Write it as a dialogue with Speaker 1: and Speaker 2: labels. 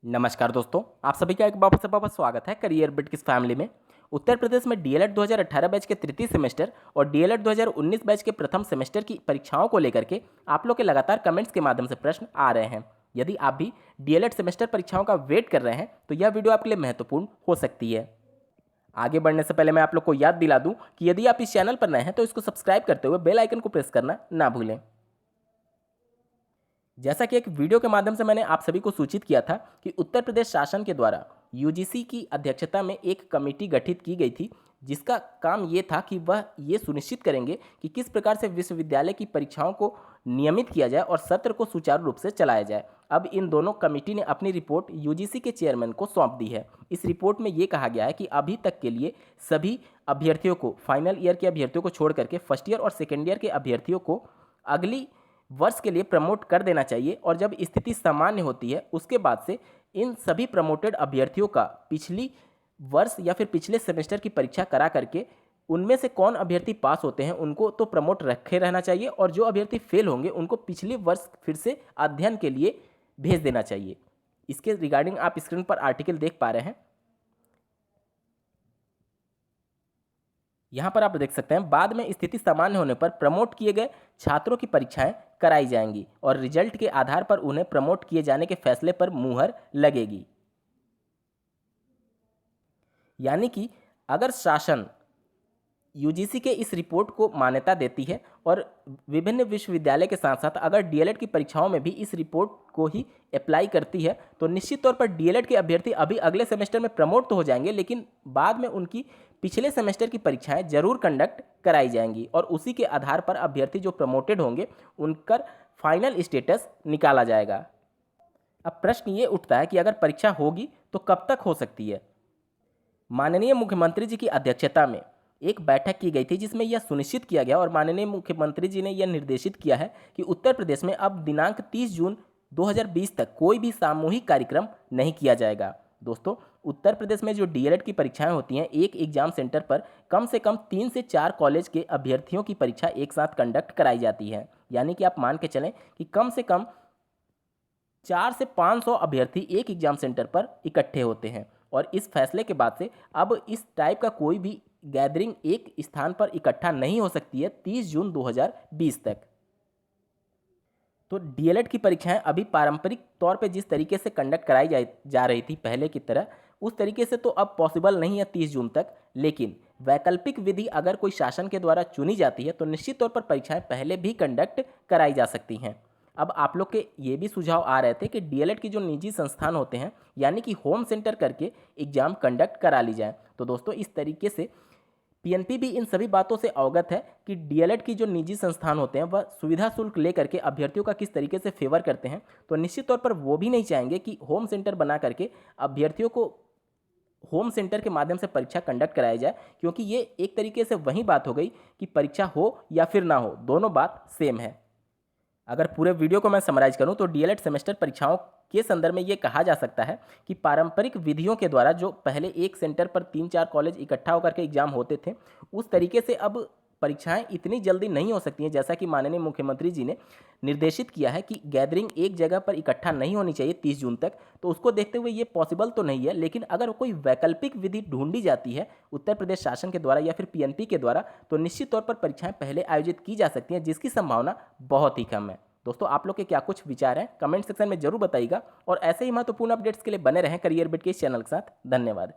Speaker 1: नमस्कार दोस्तों, आप सभी का एक बार से बहुत स्वागत है करियर बिट किस फैमिली में। उत्तर प्रदेश में डीएलएड 2018 बैच के तृतीय सेमेस्टर और डीएलएड 2019 बैच के प्रथम सेमेस्टर की परीक्षाओं को लेकर के आप लोग के लगातार कमेंट्स के माध्यम से प्रश्न आ रहे हैं। यदि आप भी डीएलएड सेमेस्टर परीक्षाओं का वेट कर रहे हैं तो यह वीडियो आपके लिए महत्वपूर्ण हो सकती है। आगे बढ़ने से पहले मैं आप लोग को याद दिला दूं कि यदि आप इस चैनल पर नए हैं तो इसको सब्सक्राइब करते हुए बेल आइकन को प्रेस करना ना भूलें। जैसा कि एक वीडियो के माध्यम से मैंने आप सभी को सूचित किया था कि उत्तर प्रदेश शासन के द्वारा यूजीसी की अध्यक्षता में एक कमेटी गठित की गई थी, जिसका काम ये था कि वह ये सुनिश्चित करेंगे कि किस प्रकार से विश्वविद्यालय की परीक्षाओं को नियमित किया जाए और सत्र को सुचारू रूप से चलाया जाए। अब इन दोनों कमेटी ने अपनी रिपोर्ट यूजीसी के चेयरमैन को सौंप दी है। इस रिपोर्ट में ये कहा गया है कि अभी तक के लिए सभी अभ्यर्थियों को, फाइनल ईयर के अभ्यर्थियों को छोड़ करके फर्स्ट ईयर और सेकेंड ईयर के अभ्यर्थियों को अगली वर्ष के लिए प्रमोट कर देना चाहिए और जब स्थिति सामान्य होती है उसके बाद से इन सभी प्रमोटेड अभ्यर्थियों का पिछली वर्ष या फिर पिछले सेमेस्टर की परीक्षा करा करके उनमें से कौन अभ्यर्थी पास होते हैं उनको तो प्रमोट रखे रहना चाहिए और जो अभ्यर्थी फेल होंगे उनको पिछले वर्ष फिर से अध्ययन के लिए भेज देना चाहिए। इसके रिगार्डिंग आप स्क्रीन पर आर्टिकल देख पा रहे हैं। यहाँ पर आप देख सकते हैं, बाद में स्थिति सामान्य होने पर प्रमोट किए गए छात्रों की परीक्षाएं कराई जाएंगी और रिजल्ट के आधार पर उन्हें प्रमोट किए जाने के फैसले पर मुहर लगेगी। यानी कि अगर शासन यूजीसी के इस रिपोर्ट को मान्यता देती है और विभिन्न विश्वविद्यालय के साथ साथ अगर डीएलएड की परीक्षाओं में भी इस रिपोर्ट को ही अप्लाई करती है तो निश्चित तौर पर डीएलएड के अभ्यर्थी अभी अगले सेमेस्टर में प्रमोट तो हो जाएंगे, लेकिन बाद में उनकी पिछले सेमेस्टर की परीक्षाएं जरूर कंडक्ट कराई जाएंगी और उसी के आधार पर अभ्यर्थी जो प्रमोटेड होंगे उनका फाइनल स्टेटस निकाला जाएगा। अब प्रश्न ये उठता है कि अगर परीक्षा होगी तो कब तक हो सकती है। माननीय मुख्यमंत्री जी की अध्यक्षता में एक बैठक की गई थी जिसमें यह सुनिश्चित किया गया और माननीय मुख्यमंत्री जी ने यह निर्देशित किया है कि उत्तर प्रदेश में अब दिनांक 30 जून 2020 तक कोई भी सामूहिक कार्यक्रम नहीं किया जाएगा। दोस्तों, उत्तर प्रदेश में जो डीएलएड की परीक्षाएं होती हैं, एक एग्जाम सेंटर पर कम से कम 3 से 4 कॉलेज के अभ्यर्थियों की परीक्षा एक साथ कंडक्ट कराई जाती है। यानी कि आप मान के चलें कि कम से कम 4 से 500 अभ्यर्थी एक एग्जाम सेंटर पर इकट्ठे होते हैं और इस फैसले के बाद से अब इस टाइप का कोई भी गैदरिंग एक स्थान पर इकट्ठा नहीं हो सकती है 30 जून 2020 तक। तो डीएलएड की परीक्षाएं अभी पारंपरिक तौर पे जिस तरीके से कंडक्ट कराई जा रही थी पहले की तरह, उस तरीके से तो अब पॉसिबल नहीं है 30 जून तक, लेकिन वैकल्पिक विधि अगर कोई शासन के द्वारा चुनी जाती है तो निश्चित तौर पर परीक्षाएं पहले भी कंडक्ट कराई जा सकती हैं। अब आप लोग के ये भी सुझाव आ रहे थे कि डीएलएड के जो निजी संस्थान होते हैं यानी कि होम सेंटर करके एग्जाम कंडक्ट करा ली जाए। तो दोस्तों, इस तरीके से पीएनपी भी इन सभी बातों से अवगत है कि डीएलएड की जो निजी संस्थान होते हैं वह सुविधा शुल्क लेकर के अभ्यर्थियों का किस तरीके से फेवर करते हैं। तो निश्चित तौर पर वो भी नहीं चाहेंगे कि होम सेंटर बना करके अभ्यर्थियों को होम सेंटर के माध्यम से परीक्षा कंडक्ट कराया जाए, क्योंकि ये एक तरीके से वही बात हो गई कि परीक्षा हो या फिर ना हो, दोनों बात सेम है। अगर पूरे वीडियो को मैं समराइज करूं तो डीएलएड सेमेस्टर परीक्षाओं के संदर्भ में ये कहा जा सकता है कि पारंपरिक विधियों के द्वारा जो पहले एक सेंटर पर 3-4 कॉलेज इकट्ठा होकर के एग्जाम होते थे, उस तरीके से अब परीक्षाएं इतनी जल्दी नहीं हो सकती हैं। जैसा कि माननीय मुख्यमंत्री जी ने निर्देशित किया है कि गैदरिंग एक जगह पर इकट्ठा नहीं होनी चाहिए 30 जून तक, तो उसको देखते हुए ये पॉसिबल तो नहीं है। लेकिन अगर कोई वैकल्पिक विधि ढूंढी जाती है उत्तर प्रदेश शासन के द्वारा या फिर पीएनपी के द्वारा तो निश्चित तौर पर परीक्षाएं पहले आयोजित की जा सकती हैं, जिसकी संभावना बहुत ही कम है। दोस्तों, आप लोग के क्या कुछ विचार हैं कमेंट सेक्शन में जरूर बताइएगा और ऐसे ही महत्वपूर्ण अपडेट्स के लिए बने रहें करियर बिट के इस चैनल के साथ। धन्यवाद।